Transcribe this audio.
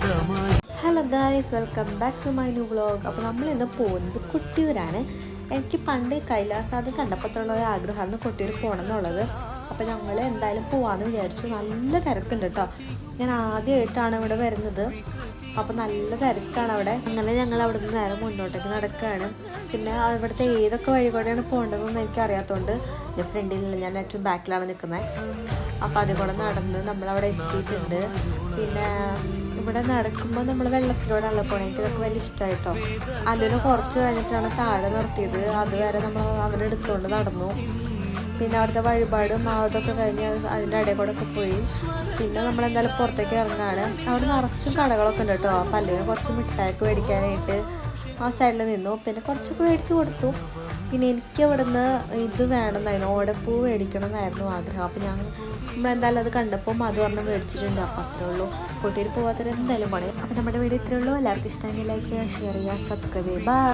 Hello guys, welcome back to my new vlog. അപ്പോൾ നമ്മളിന്ന് പോകുന്നത് കൊട്ടിയൂരാണ്. എനിക്ക് പണ്ട് കൈലാസാദ് കണ്ടപ്പോഴുള്ള ഒരു ആഗ്രഹമാണ് കൊട്ടിയൂർ പോകണം എന്നുള്ളത്. അപ്പോൾ ഞങ്ങൾ എന്തായാലും പോകാമെന്ന് വിചാരിച്ചു. നല്ല തിരക്കുണ്ട് കേട്ടോ. ഞാൻ ആദ്യമായിട്ടാണ് ഇവിടെ വരുന്നത്. അപ്പോൾ നല്ല തിരക്കാണ് അവിടെ. അങ്ങനെ ഞങ്ങൾ അവിടെ നിന്ന് നേരെ മുന്നോട്ടേക്ക് നടക്കുകയാണ്. പിന്നെ അവിടുത്തെ ഏതൊക്കെ വഴി കൂടെയാണ് പോകേണ്ടതെന്ന് എനിക്കറിയാത്തതുകൊണ്ട് എൻ്റെ ഫ്രണ്ടിലില്ല, ഞാൻ ഏറ്റവും ബാക്കിലാണ് നിൽക്കുന്നത്. അപ്പോൾ അതിൽ കൂടെ നടന്ന് നമ്മളവിടെ എത്തിയിട്ടുണ്ട്. പിന്നെ ഇവിടെ നടക്കുമ്പോൾ നമ്മൾ വെള്ളത്തിലൂടെയുള്ള പോകണം. എനിക്കിതൊക്കെ വലിയ ഇഷ്ടമായിട്ടോ. അതിന് കുറച്ച് കഴിഞ്ഞിട്ടാണ് താഴെ നിർത്തിയത്. അതുവരെ നമ്മൾ അവരെ എടുത്തുകൊണ്ട് നടന്നു. പിന്നെ അവിടുത്തെ വഴിപാടും അതൊക്കെ കഴിഞ്ഞ് അതിൻ്റെ ഇടയിൽ കൂടെ ഒക്കെ പോയി. പിന്നെ നമ്മളെന്തായാലും പുറത്തേക്ക് ഇറങ്ങാണ്. അവിടെ നിറച്ചും കടകളൊക്കെ ഉണ്ട് കേട്ടോ. അപ്പം അല്ലെങ്കിൽ കുറച്ച് മിഠായിക്ക് മേടിക്കാനായിട്ട് ആ സൈഡിൽ നിന്നു. പിന്നെ കുറച്ചൊക്കെ മേടിച്ച് കൊടുത്തു. പിന്നെ എനിക്ക് ഇവിടുന്ന് ഇത് വേണമെന്നായിരുന്നു, ഓടപ്പൂ മേടിക്കണം എന്നായിരുന്നു ആഗ്രഹം. അപ്പോൾ നമ്മളെന്തായാലും അത് കണ്ടപ്പോൾ അത് പറഞ്ഞ് മേടിച്ചിട്ടുണ്ട്. അപ്പോൾ അത്രേ ഉള്ളൂ. കൊട്ടിയൂർ പോകാത്തവർ എന്തായാലും പണി. അപ്പോൾ നമ്മുടെ വീഡിയോ ഇത്രയേ ഉള്ളൂ. എല്ലാവർക്കും ഇഷ്ടമെങ്കിൽ ലൈക്ക് ചെയ്യുക, ഷെയർ ചെയ്യുക, സബ്സ്ക്രൈബ് ചെയ്യുക. ബൈ.